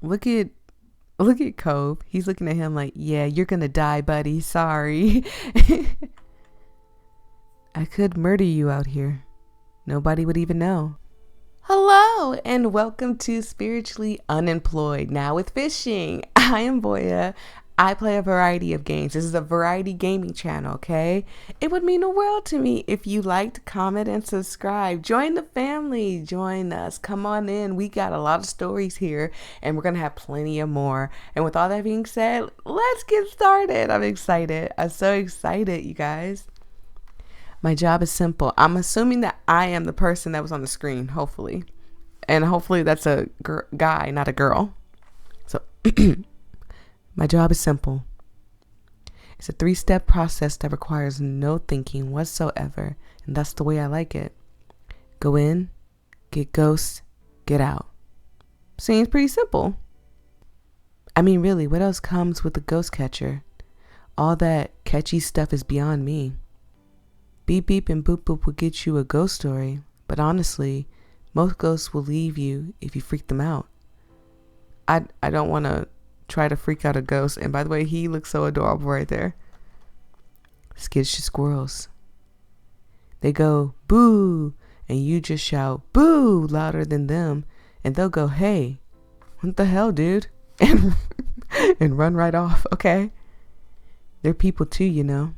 Look at Cove. He's looking at him like, yeah, you're gonna die, buddy. Sorry. I could murder you out here. Nobody would even know. Hello and welcome to Spiritually Unemployed, now with fishing. I am Voyia. I play a variety of games. This is a variety gaming channel, okay? It would mean the world to me if you liked, comment, and subscribe. Join the family. Join us. Come on in. We got a lot of stories here, and we're going to have plenty of more. And with all that being said, let's get started. I'm excited. I'm so excited, you guys. My job is simple. I'm assuming that I am the person that was on the screen, hopefully. And hopefully that's a guy, not a girl. So my job is simple. It's a 3-step process that requires no thinking whatsoever. And that's the way I like it. Go in, get ghost, get out. Seems pretty simple. I mean, really, what else comes with a ghost catcher? All that catchy stuff is beyond me. Beep beep and boop boop will get you a ghost story, but honestly, most ghosts will leave you if you freak them out. I don't want to try to freak out a ghost, and by the way, he looks so adorable right there. Skittish squirrels. They go boo, and you just shout boo louder than them, and they'll go, hey, what the hell, dude? And run right off, okay? They're people too, you know.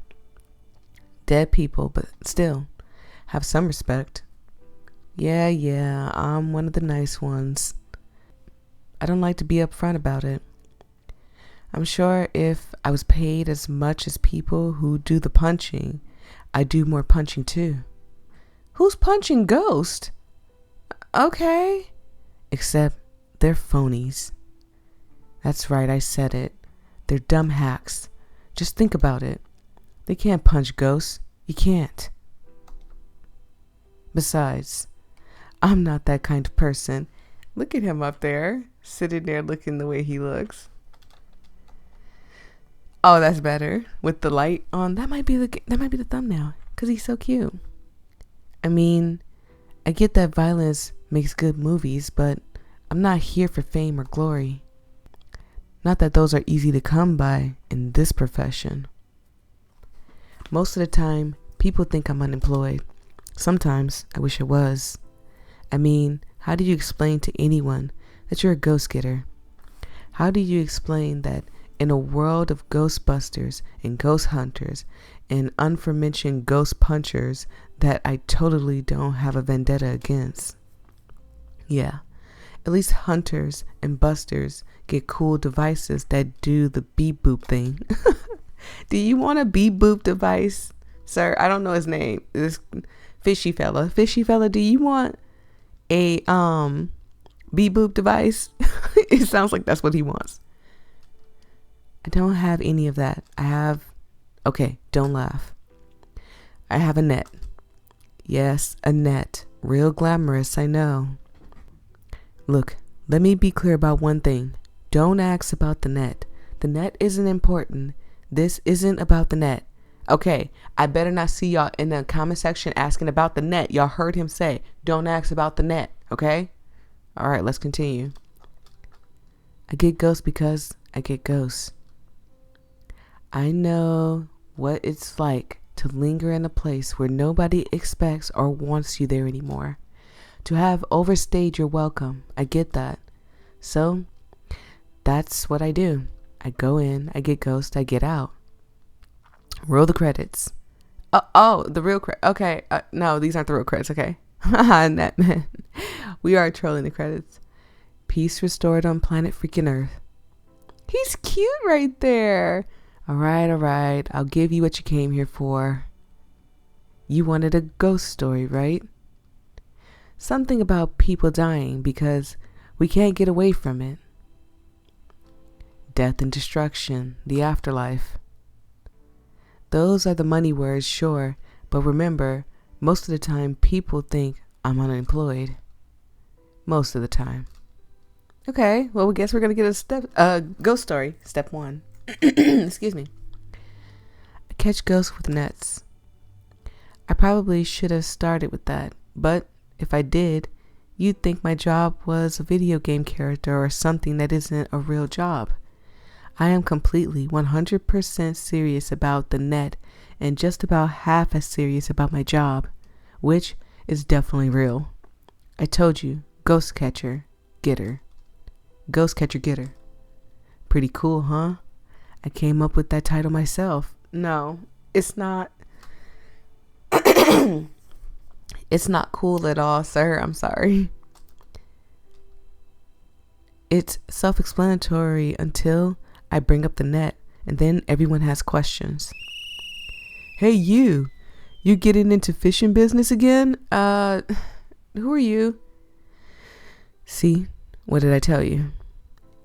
Dead people, but still, have some respect. Yeah, I'm one of the nice ones. I don't like to be upfront about it. I'm sure if I was paid as much as people who do the punching, I'd do more punching too. Who's punching ghosts? Okay. Except they're phonies. That's right, I said it. They're dumb hacks. Just think about it. They can't punch ghosts. You can't. Besides, I'm not that kind of person. Look at him up there, sitting there looking the way he looks. Oh, that's better. With the light on. That might be the thumbnail, because he's so cute. I mean, I get that violence makes good movies, but I'm not here for fame or glory. Not that those are easy to come by in this profession. Most of the time, people think I'm unemployed. Sometimes, I wish I was. I mean, how do you explain to anyone that you're a ghost getter? How do you explain that in a world of ghostbusters and ghost hunters and unformentioned ghost punchers that I totally don't have a vendetta against? Yeah, at least hunters and busters get cool devices that do the beep boop thing. Do you want a beep boop device, sir? I don't know his name. This fishy fella. Do you want a beep boop device? It sounds like that's what he wants. I don't have any of that. Okay, don't laugh. I have a net. Yes, a net. Real glamorous, I know. Look, let me be clear about one thing. Don't ask about the net. The net isn't important. This isn't about the net. Okay, I better not see y'all in the comment section asking about the net. Y'all heard him say, don't ask about the net, okay? All right, let's continue. I get ghosts because I get ghosts. I know what it's like to linger in a place where nobody expects or wants you there anymore. To have overstayed your welcome. I get that. So, that's what I do. I go in, I get ghost, I get out. Roll the credits. The real credits. Okay, no, these aren't the real credits, okay? Net man. We are trolling the credits. Peace restored on planet freaking Earth. He's cute right there. All right. I'll give you what you came here for. You wanted a ghost story, right? Something about people dying because we can't get away from it. Death and destruction, the afterlife. Those are the money words, sure, but remember, most of the time people think I'm unemployed. Most of the time. Okay, well, I guess we're going to get a ghost story. Step 1. Excuse me. I catch ghosts with nets. I probably should have started with that, but if I did, you'd think my job was a video game character or something that isn't a real job. I am completely 100% serious about the net and just about half as serious about my job, which is definitely real. I told you, ghost catcher, getter. Ghost catcher, getter. Pretty cool, huh? I came up with that title myself. No, it's not. It's not cool at all, sir. I'm sorry. It's self-explanatory until I bring up the net, and then everyone has questions. Hey, you getting into fishing business again? Who are you? See, what did I tell you?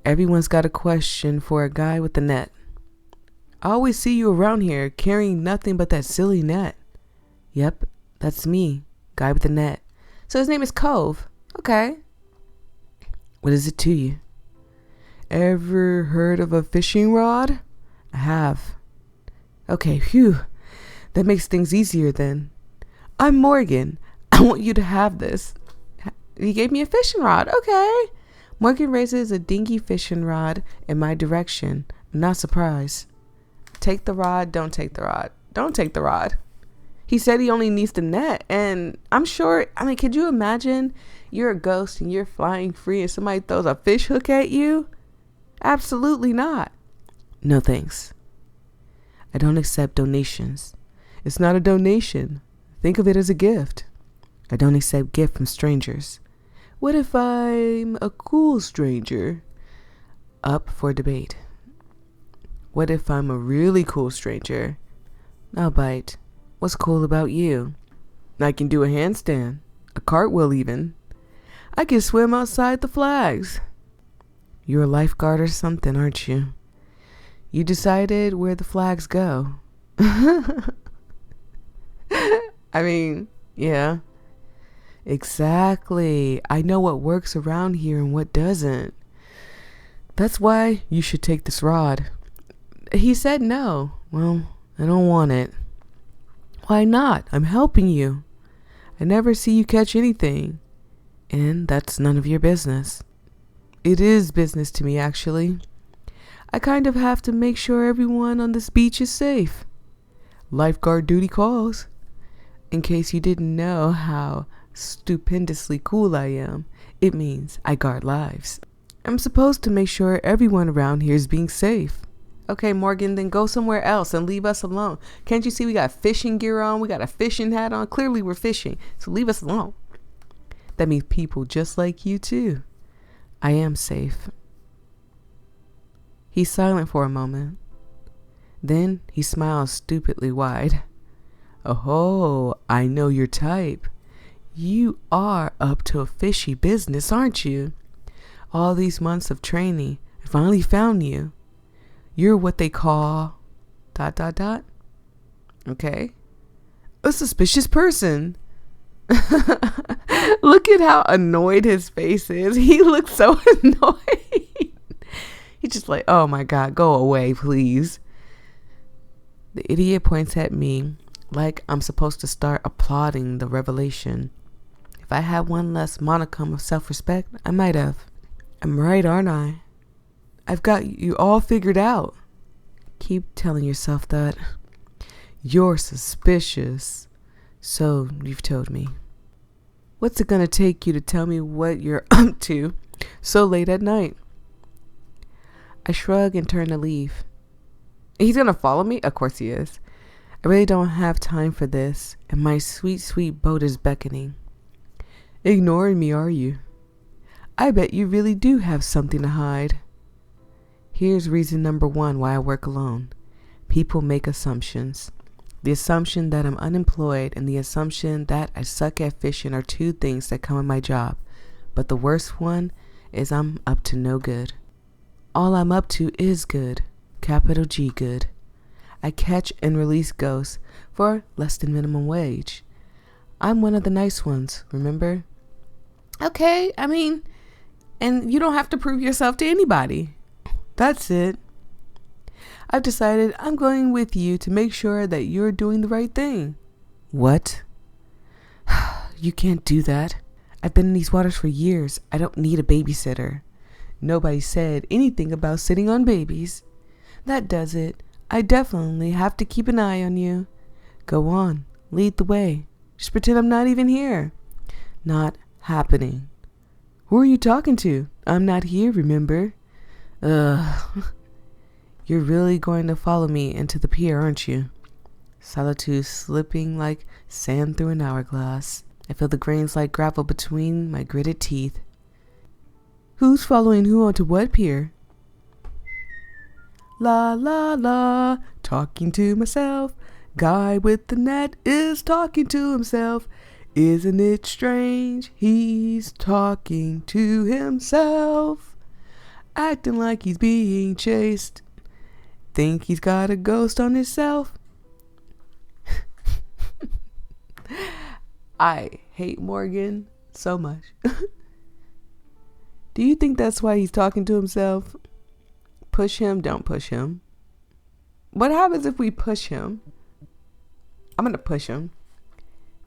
Everyone's got a question for a guy with the net. I always see you around here carrying nothing but that silly net. Yep, that's me, guy with the net. So his name is Cove. Okay. What is it to you? Ever heard of a fishing rod? I have. Okay, phew. That makes things easier then. I'm Morgan. I want you to have this. He gave me a fishing rod. Okay. Morgan raises a dinky fishing rod in my direction. I'm not surprised. Take the rod, don't take the rod. Don't take the rod. He said he only needs the net, and I'm sure, could you imagine you're a ghost and you're flying free and somebody throws a fish hook at you? Absolutely not. No thanks. I don't accept donations. It's not a donation. Think of it as a gift. I don't accept gift from strangers. What if I'm a cool stranger? Up for debate. What if I'm a really cool stranger? I'll bite. What's cool about you? I can do a handstand, a cartwheel even. I can swim outside the flags. You're a lifeguard or something, aren't you? You decided where the flags go. Yeah. Exactly. I know what works around here and what doesn't. That's why you should take this rod. He said no. Well, I don't want it. Why not? I'm helping you. I never see you catch anything. And that's none of your business. It is business to me, actually. I kind of have to make sure everyone on this beach is safe. Lifeguard duty calls. In case you didn't know how stupendously cool I am, it means I guard lives. I'm supposed to make sure everyone around here is being safe. Okay, Morgan, then go somewhere else and leave us alone. Can't you see we got fishing gear on? We got a fishing hat on. Clearly we're fishing, so leave us alone. That means people just like you too. I am safe. He's silent for a moment. Then he smiles stupidly wide. Oh, I know your type. You are up to a fishy business, aren't you? All these months of training, I finally found you. You're what they call ... Okay. A suspicious person. Look at how annoyed his face is. He looks so annoyed. He's just like, oh my God, go away, please. The idiot points at me like I'm supposed to start applauding the revelation. If I had one less modicum of self-respect, I might have. I'm right, aren't I? I've got you all figured out. Keep telling yourself that. You're suspicious. So you've told me. What's it gonna take you to tell me what you're up to so late at night? I shrug and turn to leave. He's gonna follow me? Of course he is. I really don't have time for this, and my sweet, sweet boat is beckoning. Ignoring me, are you? I bet you really do have something to hide. Here's reason number one why I work alone. People make assumptions. The assumption that I'm unemployed and the assumption that I suck at fishing are two things that come with my job. But the worst one is I'm up to no good. All I'm up to is good. Capital G good. I catch and release ghosts for less than minimum wage. I'm one of the nice ones, remember? Okay, and you don't have to prove yourself to anybody. That's it. I've decided I'm going with you to make sure that you're doing the right thing. What? You can't do that. I've been in these waters for years. I don't need a babysitter. Nobody said anything about sitting on babies. That does it. I definitely have to keep an eye on you. Go on, lead the way. Just pretend I'm not even here. Not happening. Who are you talking to? I'm not here, remember? Ugh. You're really going to follow me into the pier, aren't you? Solitude slipping like sand through an hourglass. I feel the grains like gravel between my gritted teeth. Who's following who onto what pier? La la la, talking to myself. Guy with the net is talking to himself. Isn't it strange? He's talking to himself. Acting like he's being chased. Think he's got a ghost on himself. I hate Morgan so much. Do you think that's why he's talking to himself? Push him, don't push him. What happens if we push him? I'm gonna push him.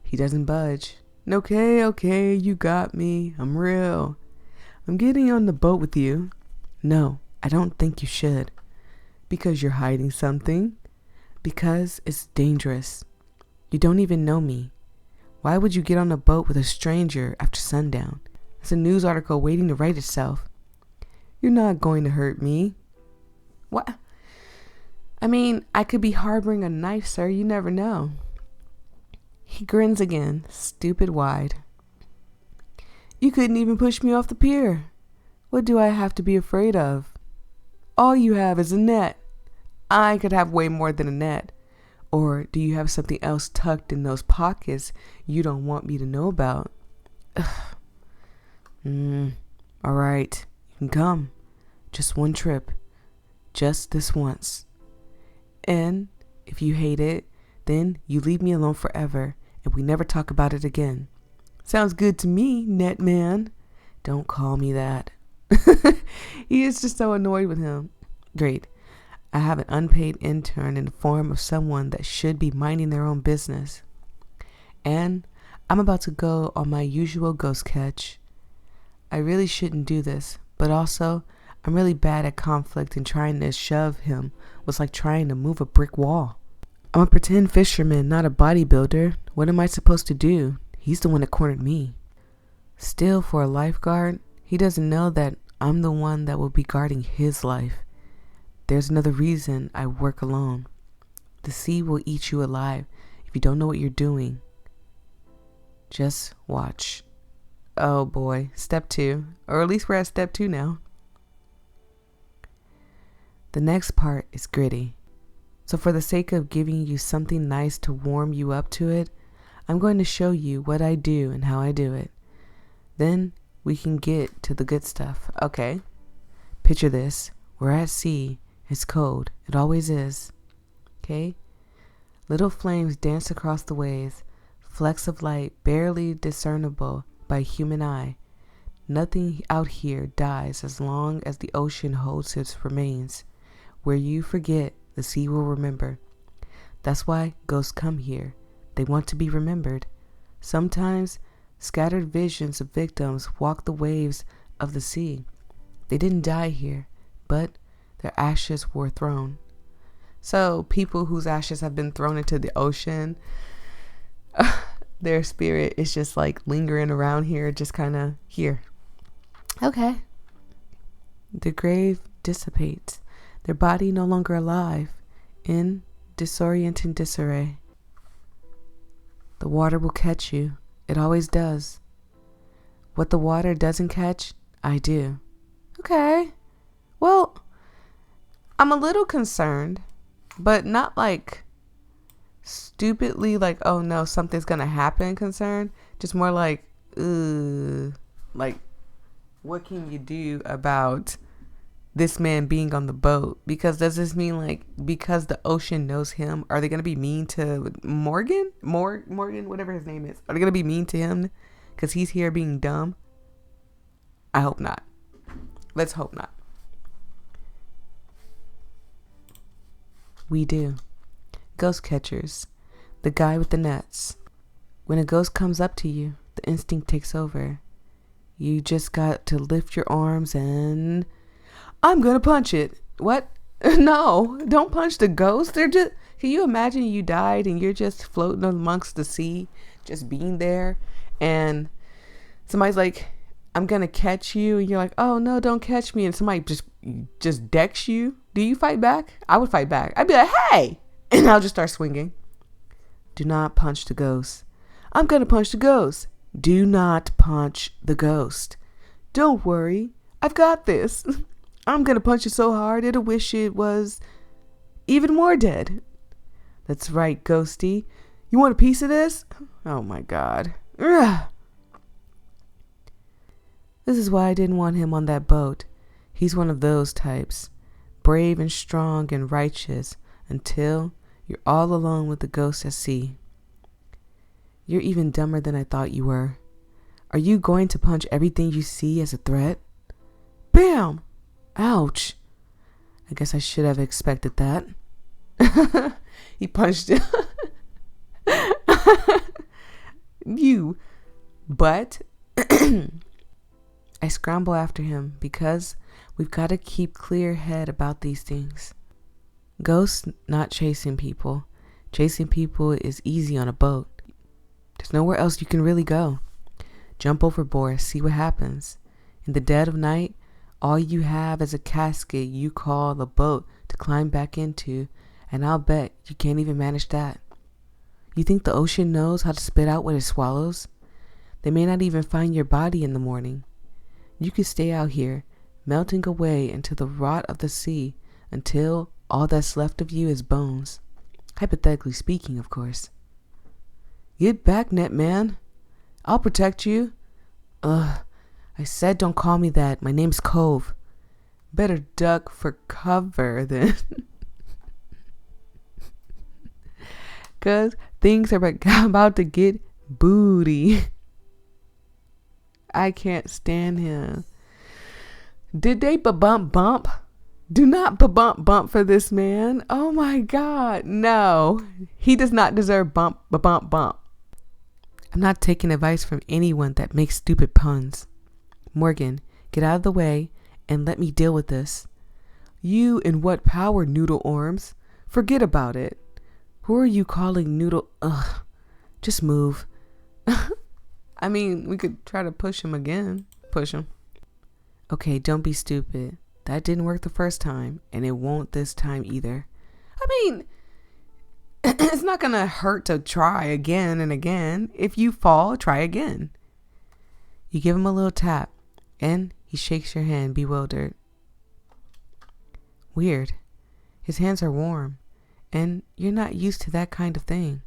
He doesn't budge. Okay, you got me. I'm real. I'm getting on the boat with you. No, I don't think you should. Because you're hiding something. Because it's dangerous. You don't even know me. Why would you get on a boat with a stranger after sundown? It's a news article waiting to write itself. You're not going to hurt me. What? I mean, I could be harboring a knife, sir. You never know. He grins again, stupid wide. You couldn't even push me off the pier. What do I have to be afraid of? All you have is a net. I could have way more than a net. Or do you have something else tucked in those pockets you don't want me to know about? All right, you can come. Just one trip. Just this once. And if you hate it, then you leave me alone forever and we never talk about it again. Sounds good to me, net man. Don't call me that. He is just so annoyed with him. Great. I have an unpaid intern in the form of someone that should be minding their own business. And I'm about to go on my usual ghost catch. I really shouldn't do this, but also I'm really bad at conflict, and trying to shove him was like trying to move a brick wall. I'm a pretend fisherman, not a bodybuilder. What am I supposed to do? He's the one that cornered me. Still, for a lifeguard, he doesn't know that I'm the one that will be guarding his life. There's another reason I work alone. The sea will eat you alive if you don't know what you're doing. Just watch. Oh boy, step 2. Or at least we're at step 2 now. The next part is gritty. So for the sake of giving you something nice to warm you up to it, I'm going to show you what I do and how I do it. Then we can get to the good stuff. Okay. Picture this. We're at sea. It's cold. It always is. Okay? Little flames dance across the waves. Flecks of light barely discernible by human eye. Nothing out here dies as long as the ocean holds its remains. Where you forget, the sea will remember. That's why ghosts come here. They want to be remembered. Sometimes scattered visions of victims walk the waves of the sea. They didn't die here, but their ashes were thrown. So people whose ashes have been thrown into the ocean, their spirit is just like lingering around here, just kind of here. Okay. The grave dissipates. Their body no longer alive, in disorienting disarray. The water will catch you. It always does. What the water doesn't catch, I do. Okay. Well, I'm a little concerned, but not like stupidly like, oh no, something's gonna happen concerned. Just more like, like, what can you do about this man being on the boat? Because does this mean like, because the ocean knows him, are they gonna be mean to Morgan, whatever his name is? Are they gonna be mean to him because he's here being dumb? I hope not. Let's hope not. We do. Ghost catchers. The guy with the nets. When a ghost comes up to you, the instinct takes over. You just got to lift your arms and I'm gonna punch it. What? No, don't punch the ghost. They're just, can you imagine you died and you're just floating amongst the sea, just being there, and somebody's like, I'm gonna catch you, and you're like, oh no, don't catch me, and somebody just decks you. Do you fight back? I would fight back. I'd be like, hey, and I'll just start swinging. Do not punch the ghost. I'm gonna punch the ghost. Do not punch the ghost. Don't worry, I've got this. I'm gonna punch it so hard it'll wish it was even more dead. That's right, ghosty. You want a piece of this? Oh my god. Ugh. This is why I didn't want him on that boat. He's one of those types. Brave and strong and righteous until you're all alone with the ghost at sea. You're even dumber than I thought you were. Are you going to punch everything you see as a threat? Bam! Ouch. I guess I should have expected that. He punched it. You. But I scramble after him because we've got to keep clear head about these things. Ghosts not chasing people. Chasing people is easy on a boat. There's nowhere else you can really go. Jump overboard, see what happens. In the dead of night, all you have is a casket you call the boat to climb back into, and I'll bet you can't even manage that. You think the ocean knows how to spit out what it swallows? They may not even find your body in the morning. You could stay out here, melting away into the rot of the sea until all that's left of you is bones. Hypothetically speaking, of course. Get back, net man. I'll protect you. I said don't call me that. My name's Cove. Better duck for cover then. 'Cause things are about to get booty. I can't stand him. Did they bump? Do not bump for this man. Oh my God. No. He does not deserve bump. I'm not taking advice from anyone that makes stupid puns. Morgan, get out of the way and let me deal with this. You and what power, noodle arms? Forget about it. Who are you calling noodle? Ugh. Just move. I mean, we could try to push him again. Push him. Okay, don't be stupid. That didn't work the first time, and it won't this time either. I mean, it's not going to hurt to try again and again. If you fall, try again. You give him a little tap, and he shakes your hand, bewildered. Weird. His hands are warm, and you're not used to that kind of thing.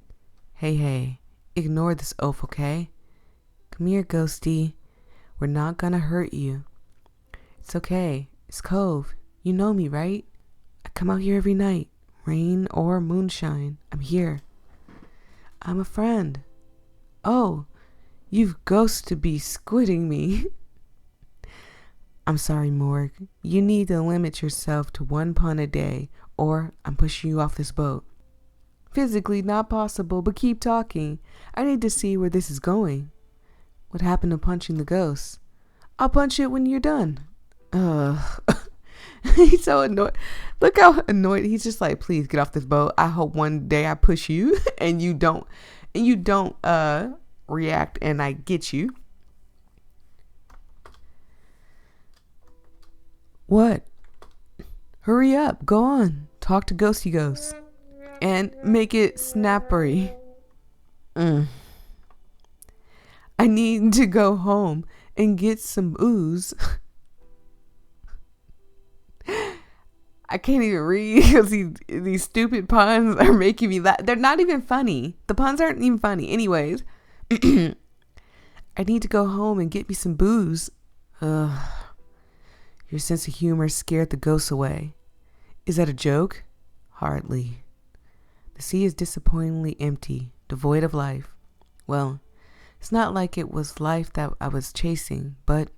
Hey, ignore this oaf, okay? Come here, ghosty. We're not gonna hurt you. It's okay. It's Cove. You know me, right? I come out here every night, rain or moonshine. I'm here. I'm a friend. Oh, you've ghost to be squidding me. I'm sorry, Morg. You need to limit yourself to 1 pun a day, or I'm pushing you off this boat. Physically not possible, but keep talking. I need to see where this is going. What happened to punching the ghost? I'll punch it when you're done. He's so annoyed. Look how annoyed. He's just like, please get off this boat. I hope one day I push you and you don't react and I get you. What? Hurry up. Go on. Talk to Ghosty Ghost. And make it snappery. I need to go home and get some ooze. I can't even read because these stupid puns are making me laugh. They're not even funny. The puns aren't even funny. Anyways, I need to go home and get me some booze. Your sense of humor scared the ghosts away. Is that a joke? Hardly. The sea is disappointingly empty, devoid of life. Well, it's not like it was life that I was chasing, but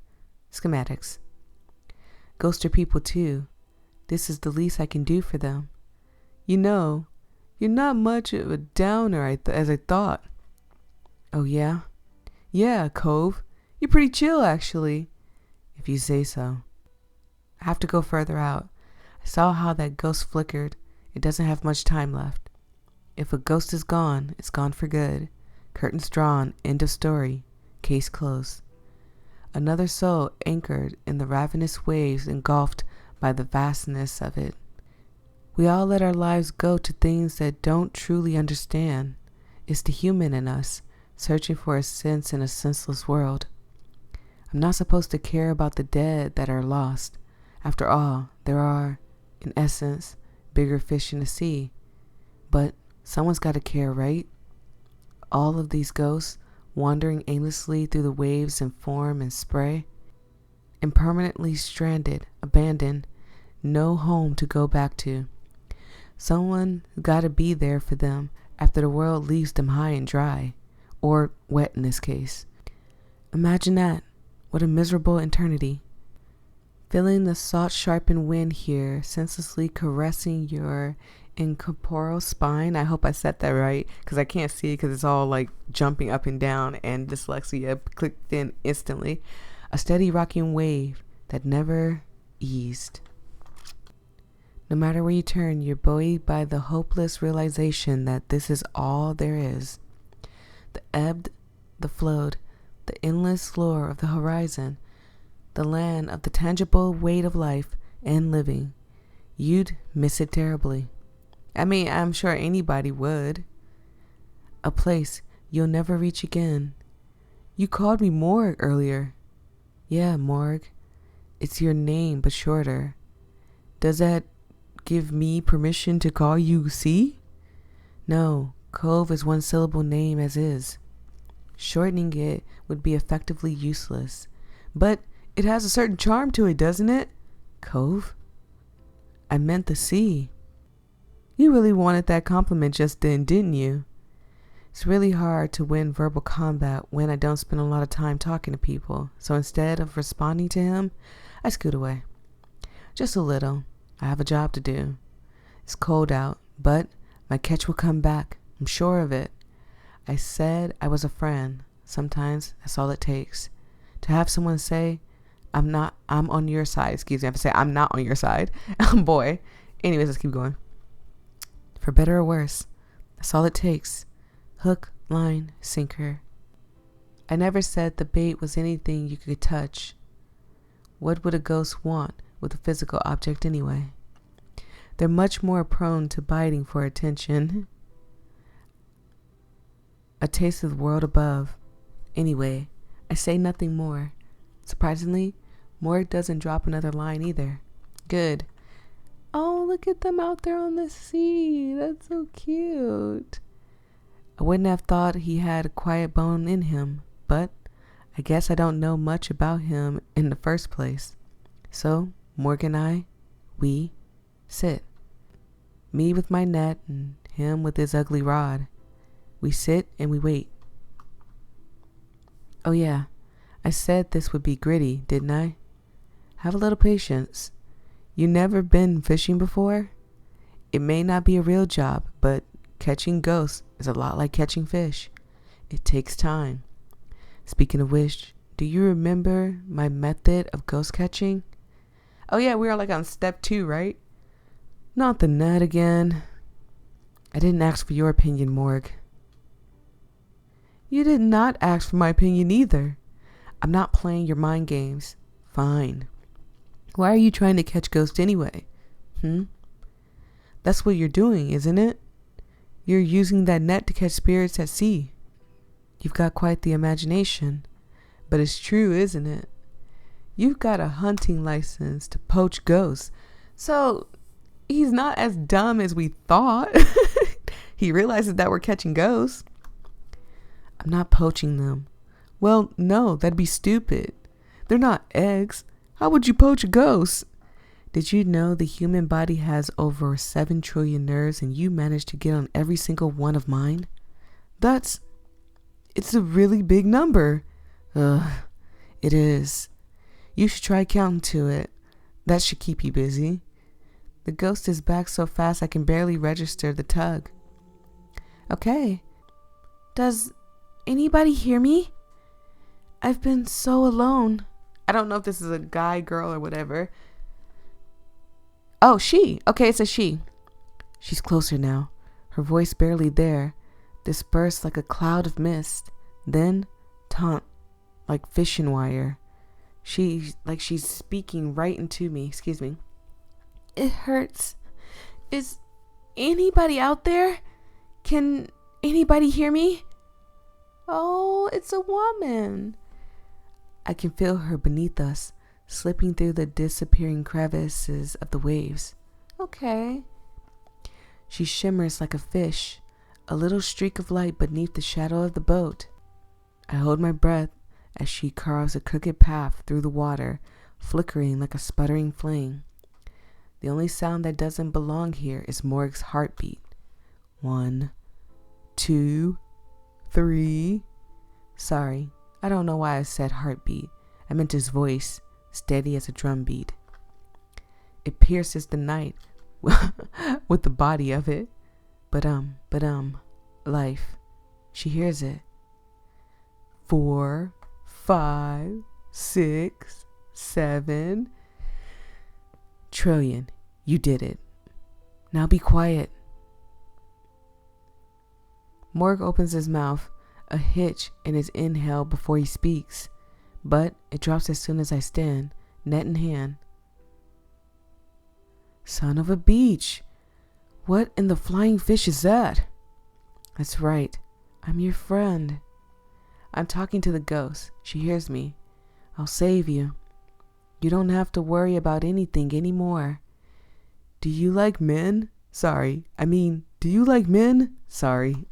schematics. Ghosts are people too. This is the least I can do for them. You know, you're not much of a downer as I thought. Oh yeah? Yeah, Cove. You're pretty chill, actually, if you say so. I have to go further out. I saw how that ghost flickered. It doesn't have much time left. If a ghost is gone, it's gone for good. Curtains drawn, end of story, case closed. Another soul anchored in the ravenous waves engulfed by the vastness of it. We all let our lives go to things that don't truly understand. It's the human in us, searching for a sense in a senseless world. I'm not supposed to care about the dead that are lost. After all, there are, in essence, bigger fish in the sea. But someone's got to care, right? All of these ghosts wandering aimlessly through the waves and foam and spray, impermanently stranded, abandoned, no home to go back to. Someone got to be there for them after the world leaves them high and dry, or wet in this case. Imagine that. What a miserable eternity. Feeling the salt-sharpened wind here, senselessly caressing your incorporeal spine. I hope I said that right, because I can't see it because it's all like jumping up and down, and dyslexia clicked in instantly. A steady rocking wave that never eased. No matter where you turn, you're buoyed by the hopeless realization that this is all there is. The ebbed, the flowed, the endless floor of the horizon, the land of the tangible weight of life and living. You'd miss it terribly. I mean, I'm sure anybody would. A place you'll never reach again. You called me Morg earlier. Yeah, Morg. It's your name, but shorter. Does that give me permission to call you C? No, Cove is one syllable name as is. Shortening it would be effectively useless. But it has a certain charm to it, doesn't it? Cove? I meant the C. You really wanted that compliment just then, didn't you? It's really hard to win verbal combat when I don't spend a lot of time talking to people. So instead of responding to him, I scoot away. Just a little. I have a job to do. It's cold out, but my catch will come back. I'm sure of it. I said I was a friend. Sometimes that's all it takes. To have someone say, I'm on your side. Excuse me, I have to say, I'm not on your side. Boy. Anyways, let's keep going. For better or worse, that's all it takes. Hook, line, sinker. I never said the bait was anything you could touch. What would a ghost want with a physical object anyway? They're much more prone to biting for attention. A taste of the world above. Anyway, I say nothing more. Surprisingly, Morg doesn't drop another line either. Good. Oh, look at them out there on the sea. That's so cute. I wouldn't have thought he had a quiet bone in him, but I guess I don't know much about him in the first place. So, Morg and we sit. Me with my net and him with his ugly rod. We sit and we wait. Oh yeah, I said this would be gritty, didn't I? Have a little patience. You never been fishing before? It may not be a real job, but catching ghosts is a lot like catching fish. It takes time. Speaking of which, do you remember my method of ghost catching? Oh yeah, we are like on step 2, right? Not the net again. I didn't ask for your opinion, Morg. You did not ask for my opinion either. I'm not playing your mind games. Fine. Why are you trying to catch ghosts anyway? That's what you're doing, isn't it? You're using that net to catch spirits at sea. You've got quite the imagination. But it's true, isn't it? You've got a hunting license to poach ghosts. So he's not as dumb as we thought. He realizes that we're catching ghosts. I'm not poaching them. Well, no, that'd be stupid. They're not eggs. How would you poach a ghost? Did you know the human body has over 7 trillion nerves and you managed to get on every single one of mine? It's a really big number. It is. You should try counting to it. That should keep you busy. The ghost is back so fast I can barely register the tug. Okay. Does anybody hear me? I've been so alone. I don't know if this is a guy, girl, or whatever. Oh, she. Okay, it's a she. She's closer now, her voice barely there, dispersed like a cloud of mist, then taunt like fishing wire. She's speaking right into me. Excuse me. It hurts. Is anybody out there? Can anybody hear me? Oh, it's a woman. I can feel her beneath us, slipping through the disappearing crevices of the waves. Okay. She shimmers like a fish, a little streak of light beneath the shadow of the boat. I hold my breath as she carves a crooked path through the water, flickering like a sputtering flame. The only sound that doesn't belong here is Morg's heartbeat. 1, 2, 3. Sorry, I don't know why I said heartbeat. I meant his voice, steady as a drum beat. It pierces the night with the body of it. But life. She hears it. 4, 5, 6, 7. Trillion, you did it. Now be quiet. Morg opens his mouth, a hitch in his inhale before he speaks, but it drops as soon as I stand, net in hand. Son of a beach. What in the flying fish is that? That's right. I'm your friend. I'm talking to the ghost. She hears me. I'll save you. You don't have to worry about anything anymore. Do you like men? Sorry. Do you like men? Sorry.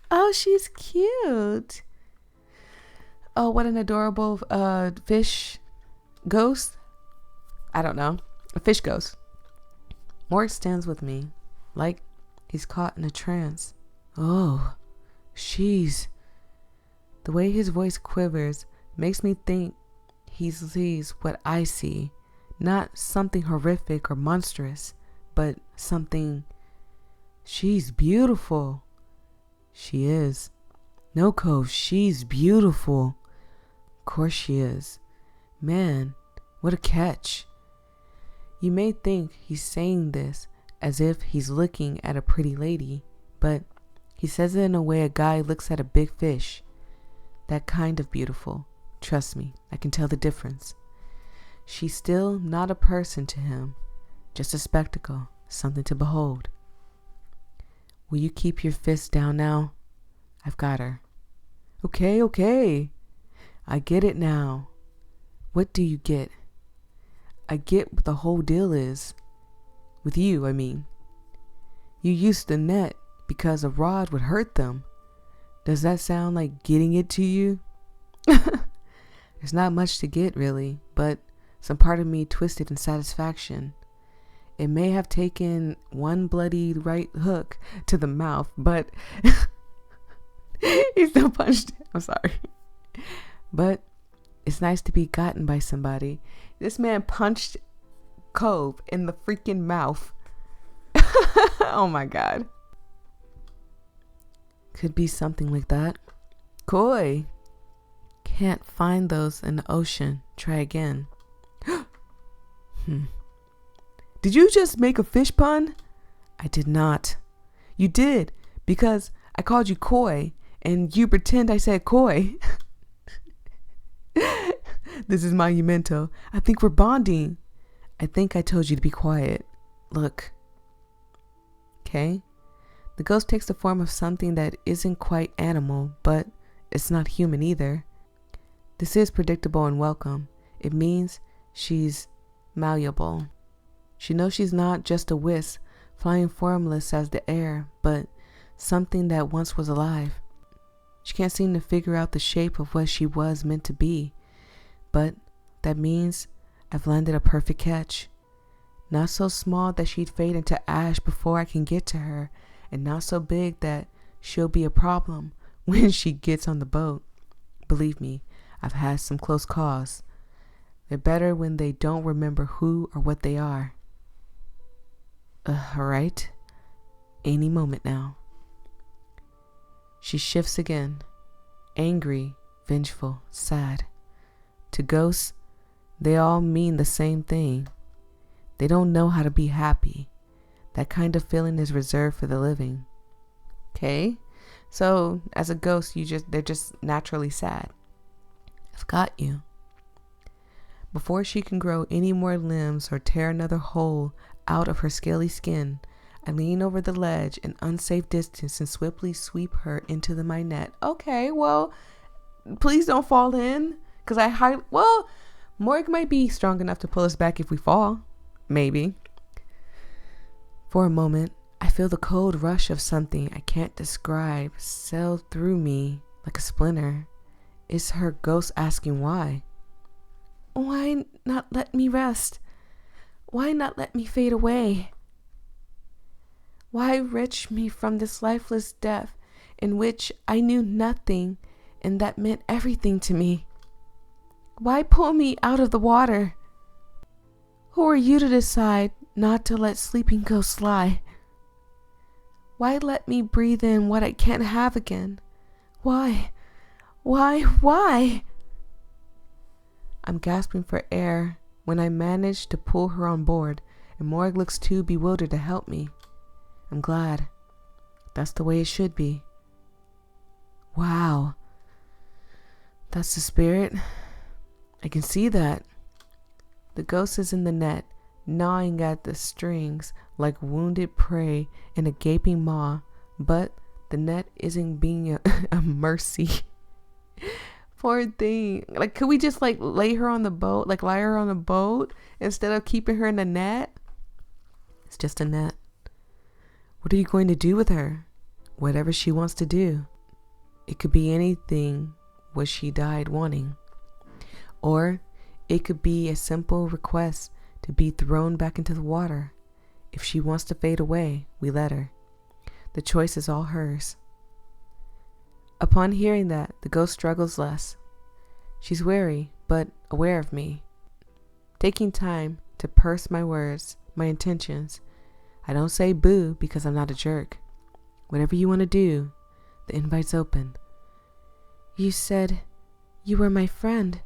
Oh, she's cute. Oh, what an adorable fish ghost. I don't know. A fish ghost. Morg stands with me, like he's caught in a trance. Oh, she's... The way his voice quivers makes me think he sees what I see. Not something horrific or monstrous, but something... She's beautiful. She is. No, Cove, she's beautiful. Of course she is. Man, what a catch. You may think he's saying this as if he's looking at a pretty lady, but he says it in a way a guy looks at a big fish. That kind of beautiful. Trust me, I can tell the difference. She's still not a person to him, just a spectacle, something to behold. Will you keep your fist down now? I've got her. Okay. I get it now. What do you get? I get what the whole deal is. With you, I mean. You used the net because a rod would hurt them. Does that sound like getting it to you? There's not much to get, really, but some part of me twisted in satisfaction. It may have taken one bloody right hook to the mouth, but he still punched it. I'm sorry. But it's nice to be gotten by somebody. This man punched Cove in the freaking mouth. Oh my God. Could be something like that. Koi. Can't find those in the ocean. Try again. Did you just make a fish pun? I did not. You did, because I called you koi, and you pretend I said koi. This is monumental. I think we're bonding. I think I told you to be quiet. Look. Okay? The ghost takes the form of something that isn't quite animal, but it's not human either. This is predictable and welcome. It means she's malleable. She knows she's not just a wisp, flying formless as the air, but something that once was alive. She can't seem to figure out the shape of what she was meant to be, but that means I've landed a perfect catch. Not so small that she'd fade into ash before I can get to her, and not so big that she'll be a problem when she gets on the boat. Believe me, I've had some close calls. They're better when they don't remember who or what they are. All right. Any moment now. She shifts again, angry, vengeful, sad. To ghosts, they all mean the same thing. They don't know how to be happy. That kind of feeling is reserved for the living. Okay? So, as a ghost, they're just naturally sad. I've got you. Before she can grow any more limbs or tear another hole out of her scaly skin, I lean over the ledge an unsafe distance and swiftly sweep her into my net. Okay, well, please don't fall in. Because Morg might be strong enough to pull us back if we fall. Maybe. For a moment, I feel the cold rush of something I can't describe sail through me like a splinter. It's her ghost asking why. Why not let me rest? Why not let me fade away? Why wrench me from this lifeless death in which I knew nothing and that meant everything to me? Why pull me out of the water? Who are you to decide not to let sleeping ghosts lie? Why let me breathe in what I can't have again? Why? Why? I'm gasping for air when I manage to pull her on board, and Morg looks too bewildered to help me. I'm glad. That's the way it should be. Wow. That's the spirit. I can see that. The ghost is in the net, gnawing at the strings like wounded prey in a gaping maw, but the net isn't being a mercy. Poor thing. Like, could we just lay her on the boat, lie her on the boat instead of keeping her in the net? It's just a net. What are you going to do with her? Whatever she wants to do. It could be anything what she died wanting. Or it could be a simple request to be thrown back into the water. If she wants to fade away, we let her. The choice is all hers. Upon hearing that, the ghost struggles less. She's wary, but aware of me. Taking time to purse my words, my intentions. I don't say boo because I'm not a jerk. Whatever you want to do, the invite's open. You said you were my friend.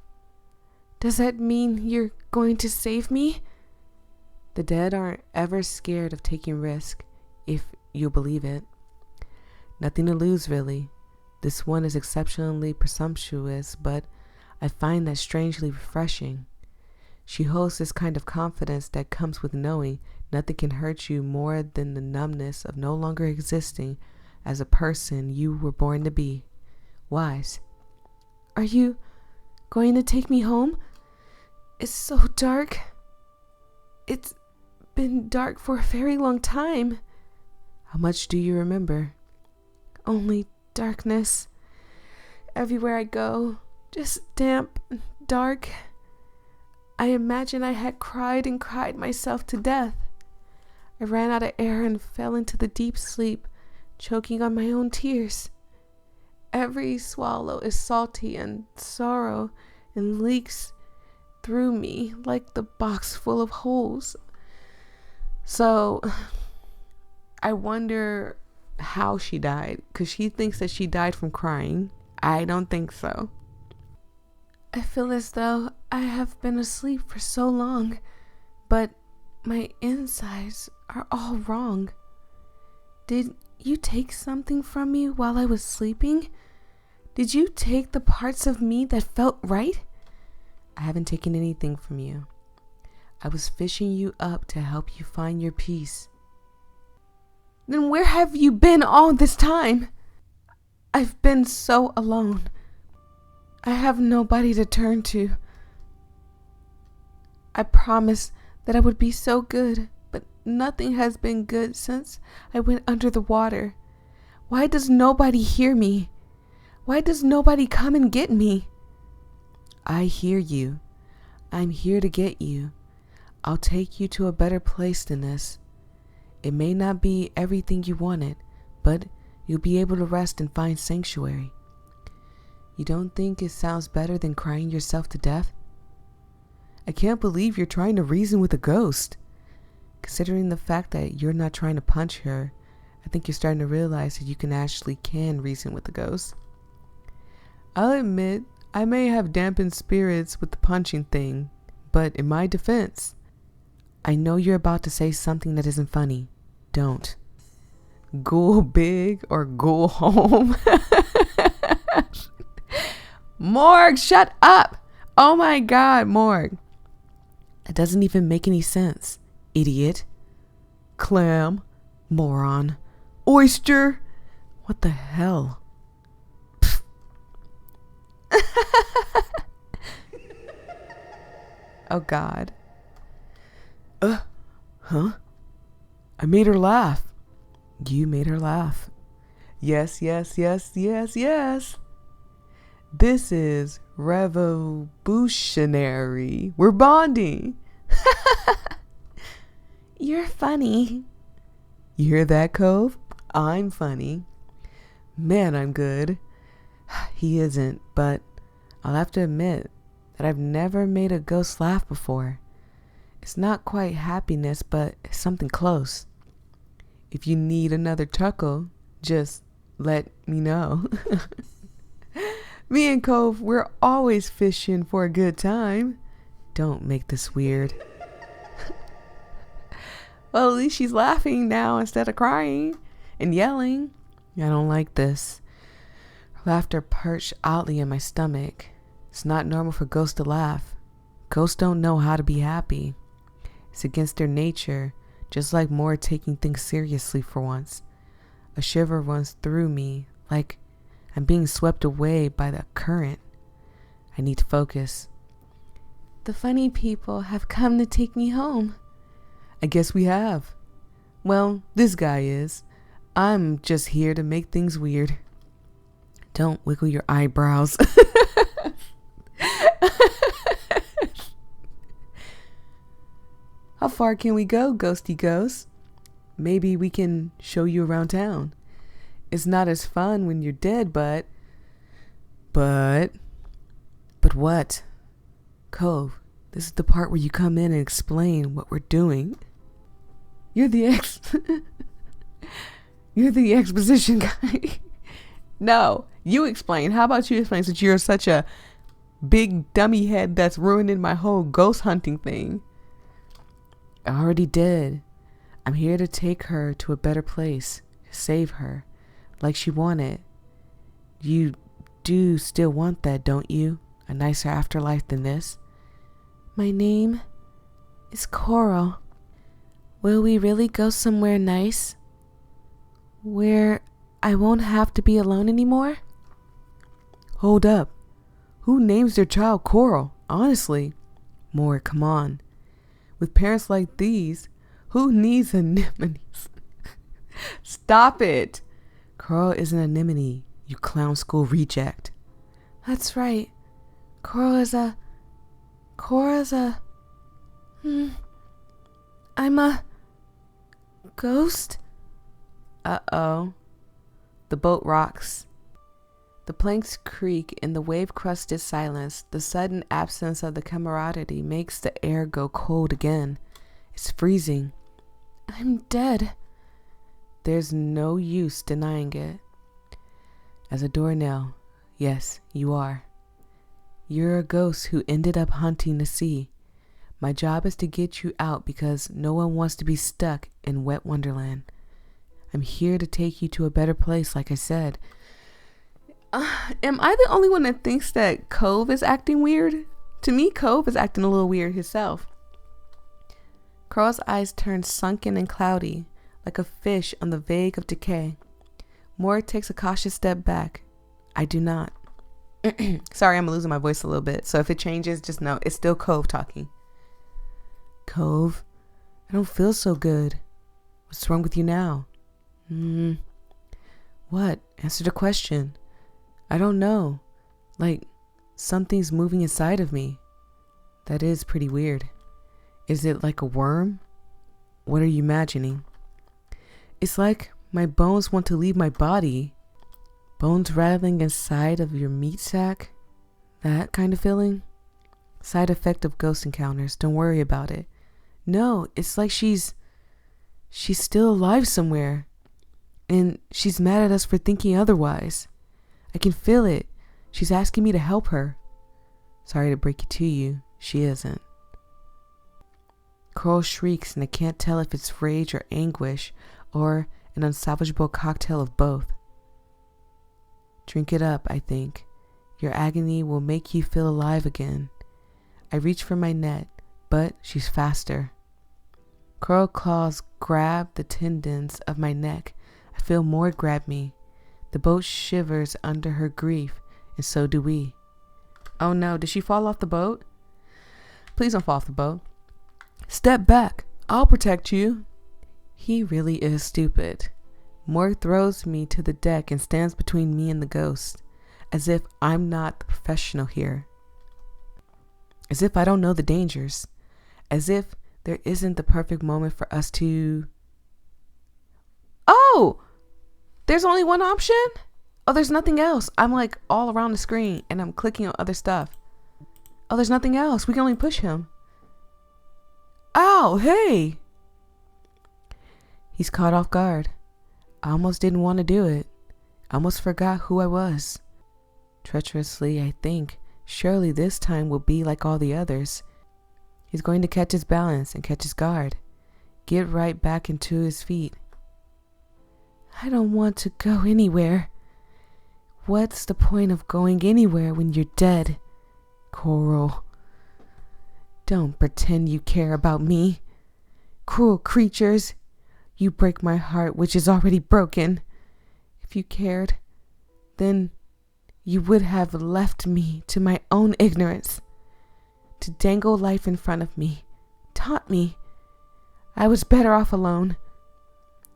Does that mean you're going to save me? The dead aren't ever scared of taking risk, if you'll believe it. Nothing to lose, really. This one is exceptionally presumptuous, but I find that strangely refreshing. She holds this kind of confidence that comes with knowing nothing can hurt you more than the numbness of no longer existing as a person you were born to be. Wise. Are you going to take me home? It's so dark. It's been dark for a very long time. How much do you remember? Only darkness. Everywhere I go, just damp, dark. I imagine I had cried and cried myself to death. I ran out of air and fell into the deep sleep, choking on my own tears. Every swallow is salty and sorrow and leaks through me like the box full of holes. So I wonder how she died, because she thinks that she died from crying. I don't think so. I feel as though I have been asleep for so long, but my insides are all wrong. Did you take something from me while I was sleeping? Did you take the parts of me that felt right? I haven't taken anything from you. I was fishing you up to help you find your peace. Then where have you been all this time? I've been so alone. I have nobody to turn to. I promised that I would be so good, but nothing has been good since I went under the water. Why does nobody hear me? Why does nobody come and get me? I hear you. I'm here to get you. I'll take you to a better place than this. It may not be everything you wanted, but you'll be able to rest and find sanctuary. You don't think it sounds better than crying yourself to death? I can't believe you're trying to reason with a ghost. Considering the fact that you're not trying to punch her, I think you're starting to realize that you can reason with a ghost. I'll admit, I may have dampened spirits with the punching thing, but in my defense, I know you're about to say something that isn't funny. Don't. Ghoul big or ghoul home? Morg, shut up! Oh my god, Morg. That doesn't even make any sense. Idiot. Clam. Moron. Oyster. What the hell? Oh god. Huh? I made her laugh. You made her laugh. Yes, yes, yes, yes, yes. This is revolutionary. We're bonding. You're funny. You hear that, Cove? I'm funny. Man, I'm good. He isn't, but I'll have to admit that I've never made a ghost laugh before. It's not quite happiness, but it's something close. If you need another chuckle, just let me know. Me and Cove, we're always fishing for a good time. Don't make this weird. Well, at least she's laughing now instead of crying and yelling. I don't like this. Her laughter perched oddly in my stomach. It's not normal for ghosts to laugh. Ghosts don't know how to be happy. It's against their nature, just like more taking things seriously for once. A shiver runs through me, like I'm being swept away by the current. I need to focus. The funny people have come to take me home. I guess we have. Well, this guy is. I'm just here to make things weird. Don't wiggle your eyebrows. How far can we go, ghosty ghost? Maybe we can show you around town. It's not as fun when you're dead, but what? Cove, this is the part where you come in and explain what we're doing. You're the exposition guy. No, you explain. How about you explain, since you're such a big dummy head that's ruining my whole ghost hunting thing? I already did. I'm here to take her to a better place, save her, like she wanted. You do still want that, don't you? A nicer afterlife than this? My name is Coral. Will we really go somewhere nice? Where I won't have to be alone anymore? Hold up. Who names their child Coral? Honestly. More, come on. With parents like these, who needs anemones? Stop it. Coral isn't an anemone, you clown school reject. That's right. Coral is a... I'm a... ghost? Uh-oh. The boat rocks. The planks creak in the wave-crusted silence. The sudden absence of the camaraderie makes the air go cold again. It's freezing. I'm dead. There's no use denying it. As a doornail, yes, you are. You're a ghost who ended up hunting the sea. My job is to get you out because no one wants to be stuck in wet wonderland. I'm here to take you to a better place, like I said. Am I the only one that thinks that Cove is acting weird? To me, Cove is acting a little weird himself. Carl's eyes turned sunken and cloudy, like a fish on the vague of decay. Moore takes a cautious step back. I do not. Sorry, I'm losing my voice a little bit, so if it changes, just know it's still Cove talking. Cove, I don't feel so good. What's wrong with you now? What? Answer the question. I don't know. Like, something's moving inside of me. That is pretty weird. Is it like a worm? What are you imagining? It's like my bones want to leave my body. Bones rattling inside of your meat sack. That kind of feeling. Side effect of ghost encounters. Don't worry about it. No, it's like she's still alive somewhere. And she's mad at us for thinking otherwise. I can feel it. She's asking me to help her. Sorry to break it to you, she isn't. Coral shrieks, and I can't tell if it's rage or anguish or an unsalvageable cocktail of both. Drink it up, I think. Your agony will make you feel alive again. I reach for my net, but she's faster. Coral claws grab the tendons of my neck. I feel more grab me. The boat shivers under her grief, and so do we. Oh no, did she fall off the boat? Please don't fall off the boat. Step back. I'll protect you. He really is stupid. Morg throws me to the deck and stands between me and the ghost, as if I'm not the professional here. As if I don't know the dangers. As if there isn't the perfect moment for us to... Oh! There's only one option? Oh, there's nothing else. I'm like all around the screen and I'm clicking on other stuff. Oh, there's nothing else. We can only push him. Ow, hey! He's caught off guard. I almost didn't want to do it. I almost forgot who I was. Treacherously, I think, surely this time will be like all the others. He's going to catch his balance and catch his guard. Get right back into his feet. I don't want to go anywhere. What's the point of going anywhere when you're dead? Coral. Don't pretend you care about me. Cruel creatures. You break my heart, which is already broken. If you cared, then you would have left me to my own ignorance. To dangle life in front of me. Taught me. I was better off alone.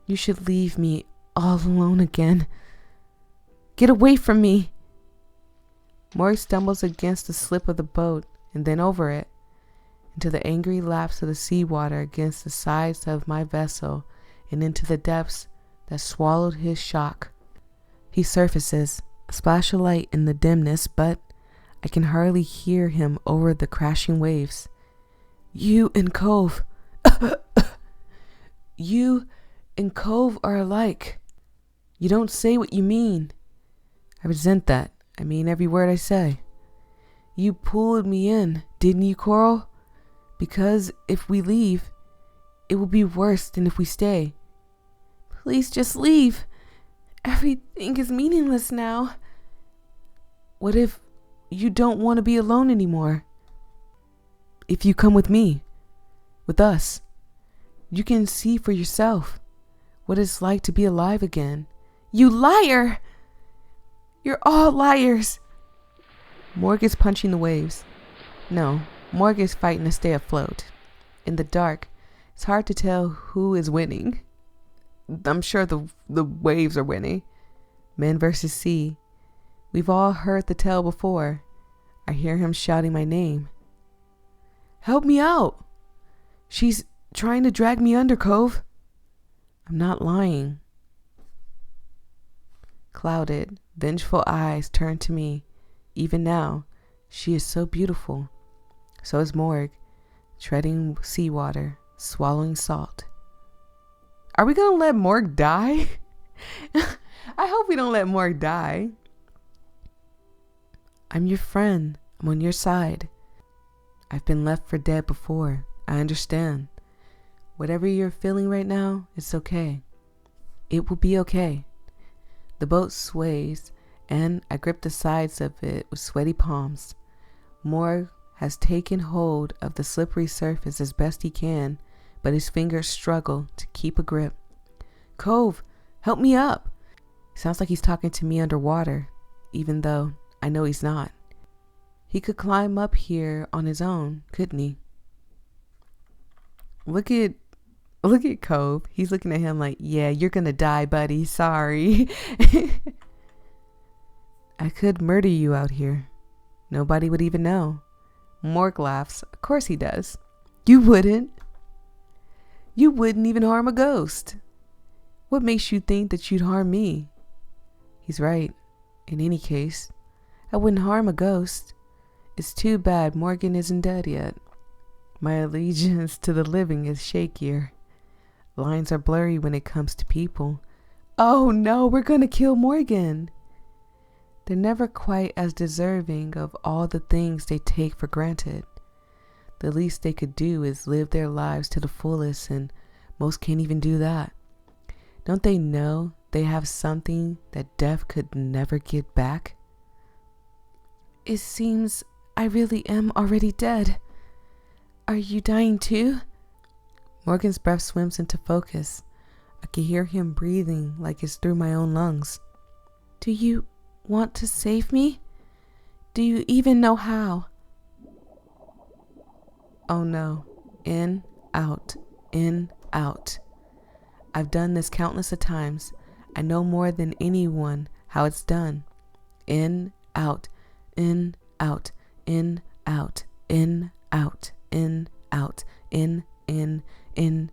You should leave me all alone again. Get away from me. Morg stumbles against the slip of the boat and then over it, into the angry laps of the seawater against the sides of my vessel and into the depths that swallowed his shock. He surfaces, a splash of light in the dimness, but I can hardly hear him over the crashing waves. You and Cove. You and Cove are alike. You don't say what you mean. I resent that. I mean every word I say. You pulled me in, didn't you, Coral? Because if we leave, it will be worse than if we stay. Please just leave. Everything is meaningless now. What if you don't want to be alone anymore? If you come with me, with us, you can see for yourself what it's like to be alive again. You liar! You're all liars. Morg is punching the waves. No, Morg is fighting to stay afloat. In the dark, it's hard to tell who is winning. I'm sure the waves are winning. Men versus sea. We've all heard the tale before. I hear him shouting my name. Help me out. She's trying to drag me under, Cove. I'm not lying. Clouded, vengeful eyes turn to me. Even now, she is so beautiful. So is Morg, treading seawater, swallowing salt. Are we gonna let Morg die? I hope we don't let Morg die. I'm your friend. I'm on your side. I've been left for dead before. I understand. Whatever you're feeling right now, it's okay. It will be okay. The boat sways, and I grip the sides of it with sweaty palms. Morg has taken hold of the slippery surface as best he can, but his fingers struggle to keep a grip. Cove, help me up. Sounds like he's talking to me underwater, even though I know he's not. He could climb up here on his own, couldn't he? Look at Cove. He's looking at him like, yeah, you're gonna die, buddy. Sorry. I could murder you out here. Nobody would even know. Morg laughs. Of course he does. You wouldn't. You wouldn't even harm a ghost. What makes you think that you'd harm me? He's right. In any case, I wouldn't harm a ghost. It's too bad Morgan isn't dead yet. My allegiance to the living is shakier. Lines are blurry when it comes to people. Oh no, we're gonna kill Morgan. they're never quite as deserving of all the things they take for granted. The least they could do is live their lives to the fullest, and most can't even do that. Don't they know they have something that death could never get back? It seems I really am already dead. Are you dying too? Morgan's breath swims into focus. I can hear him breathing like it's through my own lungs. Do you want to save me? Do you even know how? Oh no. In, out, in, out. I've done this countless of times. I know more than anyone how it's done. In, out, in, out, in, out, in, out, in, out, in, in,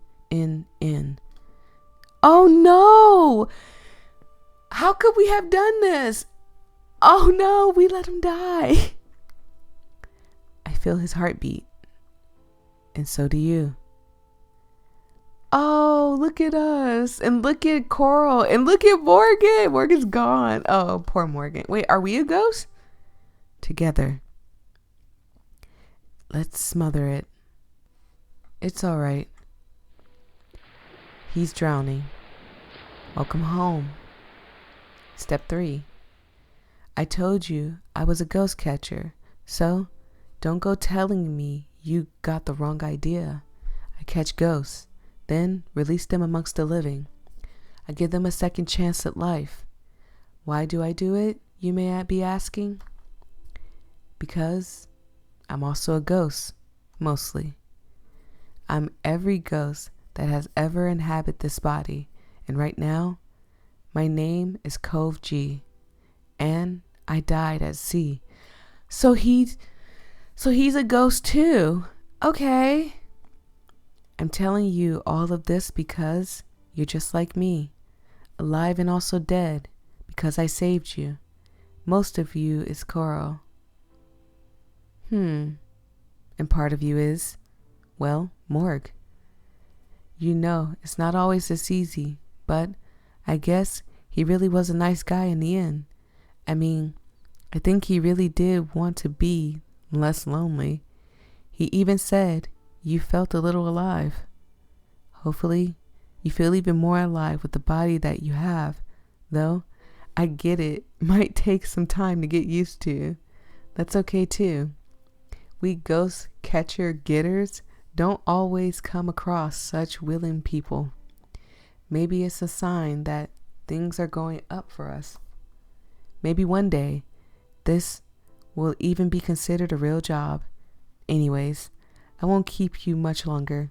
in. Oh no! How could we have done this? Oh no, we let him die. I feel his heartbeat. And so do you. Oh, look at us. And look at Coral. And look at Morgan. Morgan's gone. Oh, poor Morgan. Wait, are we a ghost? Together. Let's smother it. It's all right. He's drowning. Welcome home. Step 3. I told you I was a ghost catcher, so don't go telling me you got the wrong idea. I catch ghosts, then release them amongst the living. I give them a second chance at life. Why do I do it, you may be asking? Because I'm also a ghost, mostly. I'm every ghost that has ever inhabited this body, and right now, my name is Cove G, and I died at sea. So he's a ghost too. Okay. I'm telling you all of this because you're just like me, alive and also dead, because I saved you. Most of you is Coral. And part of you is, well, Morg. You know, it's not always this easy, but I guess he really was a nice guy in the end. I mean, I think he really did want to be less lonely. He even said you felt a little alive. Hopefully, you feel even more alive with the body that you have, though I get it might take some time to get used to. That's okay too. We ghost catcher getters don't always come across such willing people. Maybe it's a sign that things are going up for us. Maybe one day this will even be considered a real job. Anyways, I won't keep you much longer.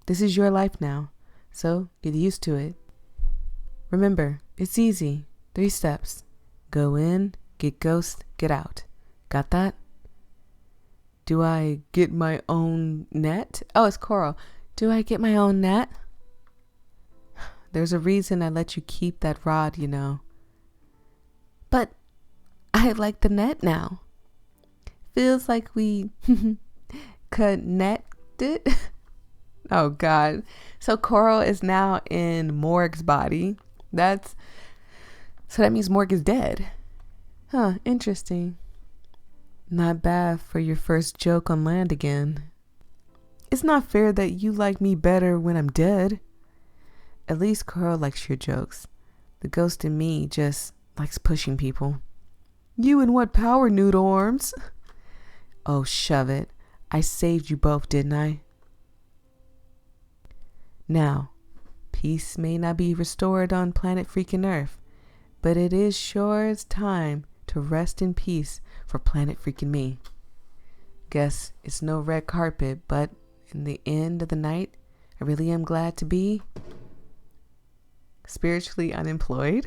This is your life now, so get used to it. Remember, it's easy. 3 steps. Go in, get ghost, get out. Got that? Do I get my own net? Oh, it's Coral. Do I get my own net? There's a reason I let you keep that rod, you know. But I like the net now. Feels like we connected. Oh God. So Coral is now in Morg's body. So that means Morg is dead. Huh, interesting. Not bad for your first joke on land again. It's not fair that you like me better when I'm dead. At least Coral likes your jokes. The ghost in me just likes pushing people. You and what power, noodle arms? Oh, shove it. I saved you both, didn't I? Now, peace may not be restored on planet freaking Earth, but it is sure as time to rest in peace for planet freaking me. Guess it's no red carpet, but in the end of the night, I really am glad to be spiritually unemployed.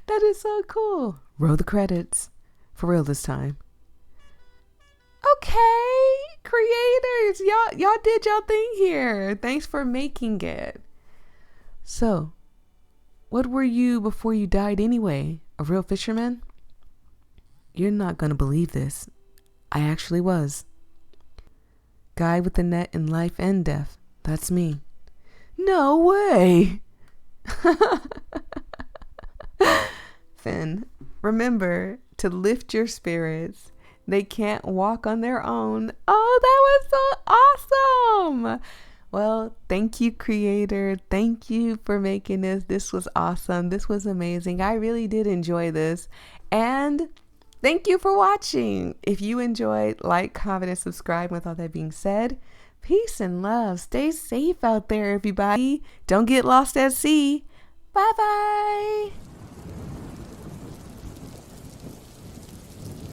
That is so cool. Roll the credits. For real this time. Okay, creators, y'all did y'all thing here. Thanks for making it. So, what were you before you died anyway? A real fisherman? You're not gonna believe this. I actually was. Guy with the net in life and death. That's me. No way. Finn, remember to lift your spirits. They can't walk on their own. Oh, that was so awesome. Well, thank you, creator. Thank you for making this. This was awesome. This was amazing. I really did enjoy this. And thank you for watching. If you enjoyed, like, comment, and subscribe. With all that being said, peace and love. Stay safe out there, everybody. Don't get lost at sea. Bye-bye.